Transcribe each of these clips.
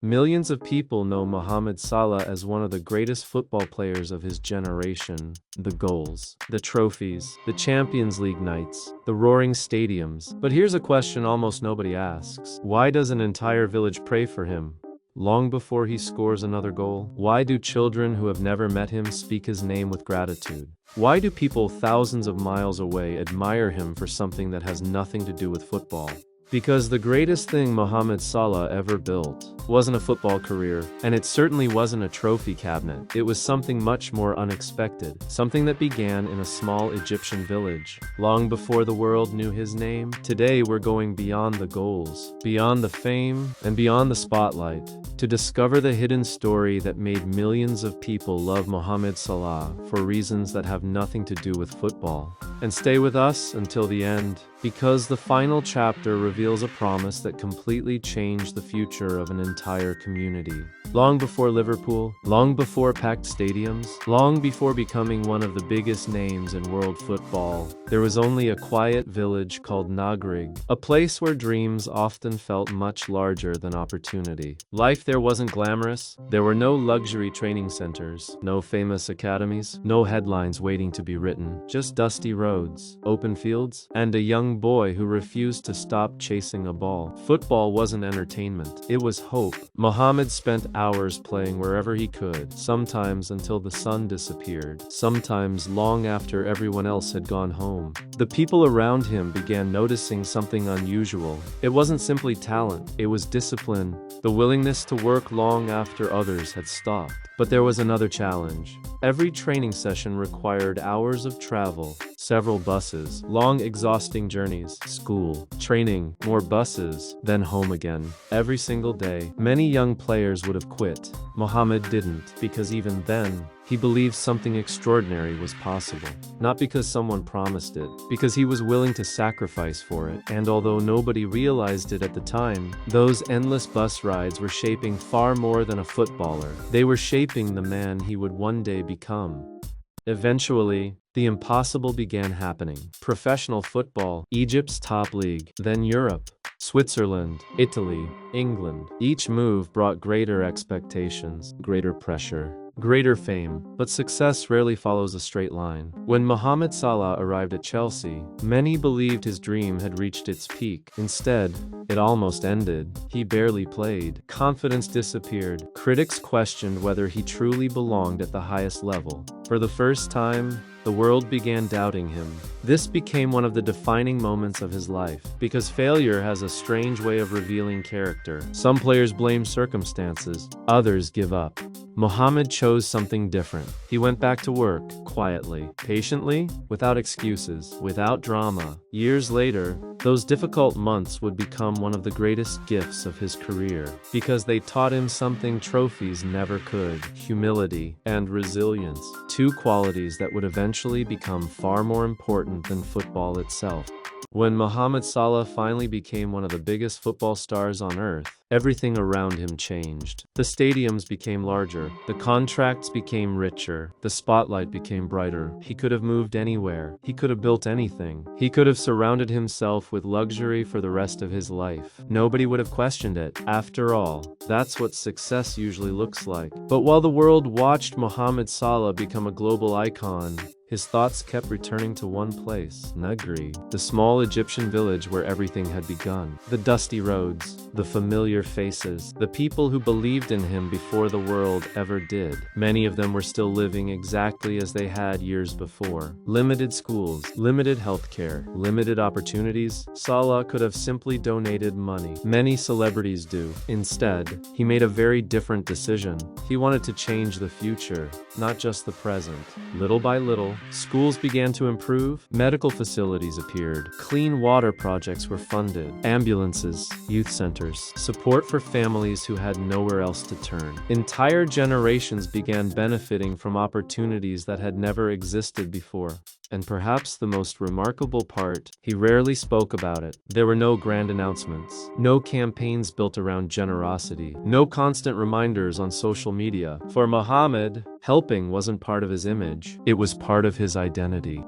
Millions of people know Mohamed Salah as one of the greatest football players of his generation. The goals, the trophies, the Champions League nights, the roaring stadiums. But here's a question almost nobody asks. Why does an entire village pray for him long before he scores another goal? Why do children who have never met him speak his name with gratitude? Why do people thousands of miles away admire him for something that has nothing to do with football? Because the greatest thing Mohamed Salah ever built wasn't a football career, and it certainly wasn't a trophy cabinet. It was something much more unexpected, something that began in a small Egyptian village, long before the world knew his name. Today we're going beyond the goals, beyond the fame, and beyond the spotlight, to discover the hidden story that made millions of people love Mohamed Salah for reasons that have nothing to do with football. And stay with us until the end, because the final chapter reveals a promise that completely changed the future of an entire community. Long before Liverpool, long before packed stadiums, long before becoming one of the biggest names in world football, there was only a quiet village called Nagreg, a place where dreams often felt much larger than opportunity. Life there wasn't glamorous. There were no luxury training centers, no famous academies, no headlines waiting to be written, just dusty roads, open fields, and a young boy who refused to stop chasing a ball. Football wasn't entertainment, it was hope. Mohamed spent hours playing wherever he could, sometimes until the sun disappeared, sometimes long after everyone else had gone home. The people around him began noticing something unusual. It wasn't simply talent, it was discipline, the willingness to work long after others had stopped. But there was another challenge. Every training session required hours of travel, several buses, long exhausting journeys, school, training, more buses, then home again. Every single day, many young players would have quit. Mohamed didn't, because even then, he believed something extraordinary was possible. Not because someone promised it, because he was willing to sacrifice for it. And although nobody realized it at the time, those endless bus rides were shaping far more than a footballer. They were shaping the man he would one day become. Eventually, the impossible began happening. Professional football, Egypt's top league, then Europe, Switzerland, Italy, England. Each move brought greater expectations, greater pressure, greater fame, but success rarely follows a straight line. When Mohamed Salah arrived at Chelsea, many believed his dream had reached its peak. Instead, it almost ended. He barely played. Confidence disappeared. Critics questioned whether he truly belonged at the highest level. For the first time, the world began doubting him. This became one of the defining moments of his life, because failure has a strange way of revealing character. Some players blame circumstances, others give up. Mohamed chose something different. He went back to work, quietly, patiently, without excuses, without drama. Years later, those difficult months would become one of the greatest gifts of his career, because they taught him something trophies never could: humility and resilience, two qualities that would eventually become far more important than football itself. When Mohamed Salah finally became one of the biggest football stars on earth, everything around him changed. The stadiums became larger, the contracts became richer, the spotlight became brighter. He could have moved anywhere, he could have built anything, he could have surrounded himself with luxury for the rest of his life. Nobody would have questioned it. After all, that's what success usually looks like. But while the world watched Mohamed Salah become a global icon, his thoughts kept returning to one place: Nagreg, the small Egyptian village where everything had begun. The dusty roads, the familiar faces, the people who believed in him before the world ever did. Many of them were still living exactly as they had years before. Limited schools, limited healthcare, limited opportunities. Salah could have simply donated money. Many celebrities do. Instead, he made a very different decision. He wanted to change the future, not just the present. Little by little, schools began to improve, medical facilities appeared, clean water projects were funded, ambulances, youth centers, support for families who had nowhere else to turn. Entire generations began benefiting from opportunities that had never existed before. And perhaps the most remarkable part, he rarely spoke about it. There were no grand announcements, no campaigns built around generosity, no constant reminders on social media. For Mohamed, helping wasn't part of his image, it was part of his identity.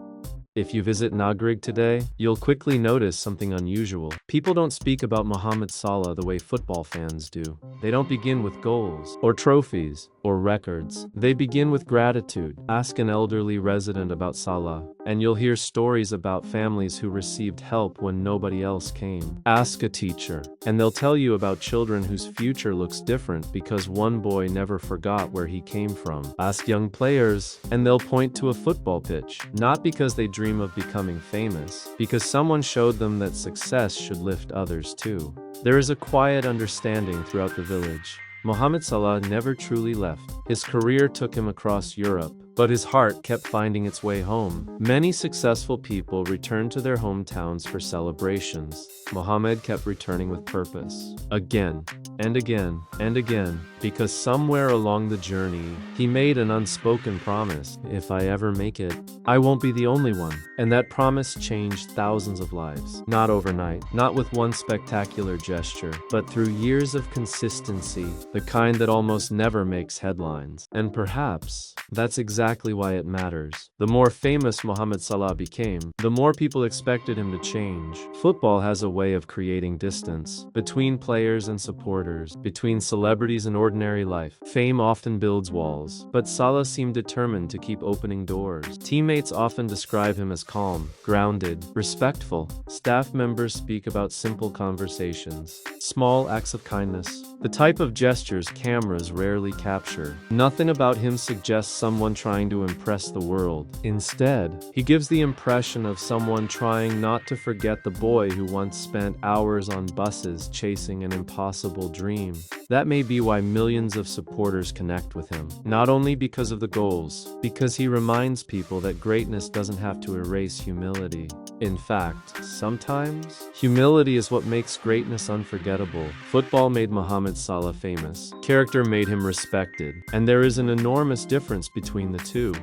If you visit Nagreg today, you'll quickly notice something unusual. People don't speak about Mohamed Salah the way football fans do. They don't begin with goals, or trophies, or records. They begin with gratitude. Ask an elderly resident about Salah, and you'll hear stories about families who received help when nobody else came. Ask a teacher, and they'll tell you about children whose future looks different because one boy never forgot where he came from. Ask young players, and they'll point to a football pitch, not because they dream of becoming famous, because someone showed them that success should lift others too. There is a quiet understanding throughout the village. Mohamed Salah never truly left. His career took him across Europe, but his heart kept finding its way home. Many successful people returned to their hometowns for celebrations. Mohamed kept returning with purpose. Again, and again, and again, because somewhere along the journey, he made an unspoken promise. If I ever make it, I won't be the only one. And that promise changed thousands of lives. Not overnight, not with one spectacular gesture, but through years of consistency, the kind that almost never makes headlines. And perhaps that's exactly why it matters. The more famous Mohamed Salah became, the more people expected him to change. Football has a way of creating distance between players and supporters, between celebrities and ordinary life. Fame often builds walls, but Salah seemed determined to keep opening doors. Teammates often describe him as calm, grounded, respectful. Staff members speak about simple conversations, small acts of kindness, the type of gestures cameras rarely capture. Nothing about him suggests someone trying to impress the world. Instead, he gives the impression of someone trying not to forget the boy who once spent hours on buses chasing an impossible dream. That may be why millions of supporters connect with him. Not only because of the goals, because he reminds people that greatness doesn't have to erase humility. In fact, sometimes, humility is what makes greatness unforgettable. Football made Mohamed Salah famous. Character made him respected. And there is an enormous difference between the two.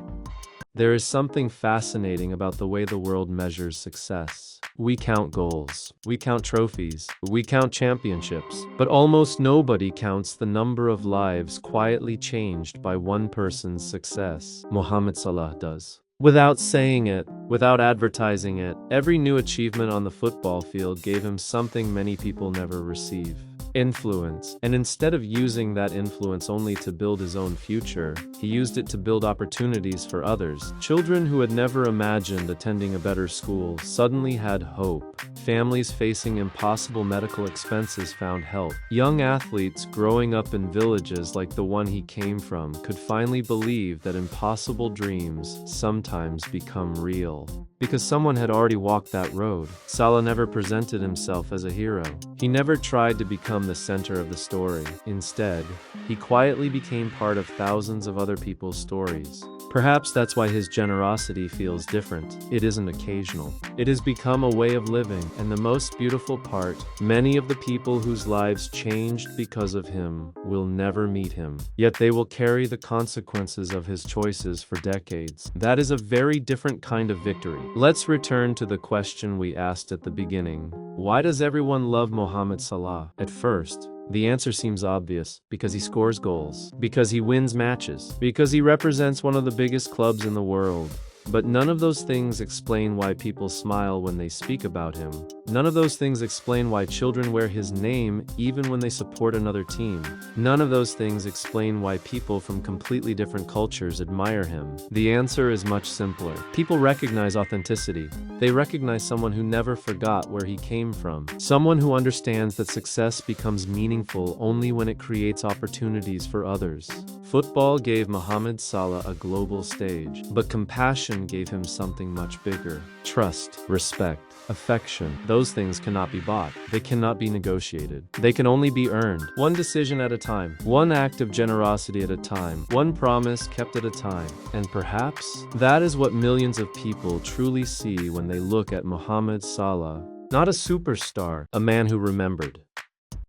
There is something fascinating about the way the world measures success. We count goals, we count trophies, we count championships, but almost nobody counts the number of lives quietly changed by one person's success. Mohamed Salah does. Without saying it, without advertising it, every new achievement on the football field gave him something many people never receive. Influence. And instead of using that influence only to build his own future, he used it to build opportunities for others. Children who had never imagined attending a better school suddenly had hope. Families facing impossible medical expenses found help. Young athletes growing up in villages like the one he came from could finally believe that impossible dreams sometimes become real. Because someone had already walked that road. Salah never presented himself as a hero. He never tried to become the center of the story. Instead, he quietly became part of thousands of other people's stories. Perhaps that's why his generosity feels different. It isn't occasional. It has become a way of living, and the most beautiful part, many of the people whose lives changed because of him will never meet him. Yet they will carry the consequences of his choices for decades. That is a very different kind of victory. Let's return to the question we asked at the beginning. Why does everyone love Mohamed Salah? At first, the answer seems obvious, because he scores goals, because he wins matches, because he represents one of the biggest clubs in the world. But none of those things explain why people smile when they speak about him. None of those things explain why children wear his name even when they support another team. None of those things explain why people from completely different cultures admire him. The answer is much simpler. People recognize authenticity. They recognize someone who never forgot where he came from. Someone who understands that success becomes meaningful only when it creates opportunities for others. Football gave Mohamed Salah a global stage, but compassion gave him something much bigger. Trust, respect, affection. Those things cannot be bought. They cannot be negotiated. They can only be earned. One decision at a time. One act of generosity at a time. One promise kept at a time. And perhaps that is what millions of people truly see when they look at Mohamed Salah. Not a superstar, a man who remembered.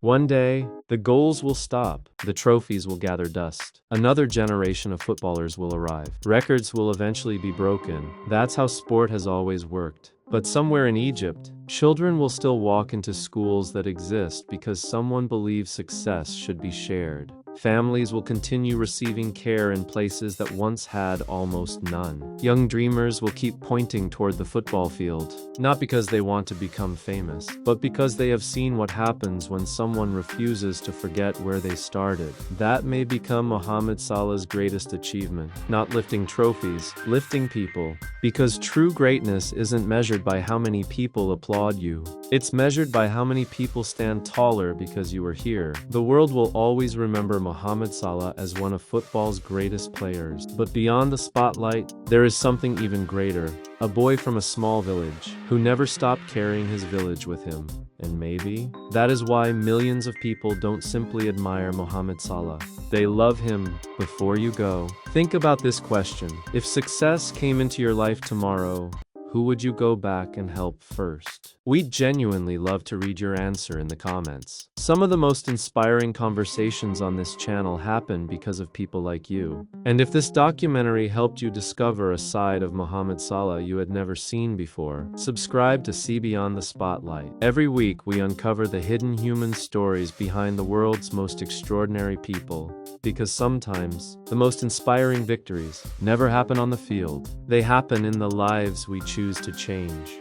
One day, the goals will stop, the trophies will gather dust. Another generation of footballers will arrive. Records will eventually be broken. That's how sport has always worked. But somewhere in Egypt, children will still walk into schools that exist because someone believes success should be shared. Families will continue receiving care in places that once had almost none. Young dreamers will keep pointing toward the football field, not because they want to become famous, but because they have seen what happens when someone refuses to forget where they started. That may become Mohamed Salah's greatest achievement. Not lifting trophies, lifting people. Because true greatness isn't measured by how many people applaud you. It's measured by how many people stand taller because you were here. The world will always remember Mohamed Salah as one of football's greatest players. But beyond the spotlight, there is something even greater. A boy from a small village, who never stopped carrying his village with him. And maybe that is why millions of people don't simply admire Mohamed Salah. They love him. Before you go, think about this question. If success came into your life tomorrow, who would you go back and help first? We'd genuinely love to read your answer in the comments. Some of the most inspiring conversations on this channel happen because of people like you. And if this documentary helped you discover a side of Mohamed Salah you had never seen before, subscribe to See Beyond the Spotlight. Every week we uncover the hidden human stories behind the world's most extraordinary people. Because sometimes, the most inspiring victories never happen on the field. They happen in the lives we choose to change.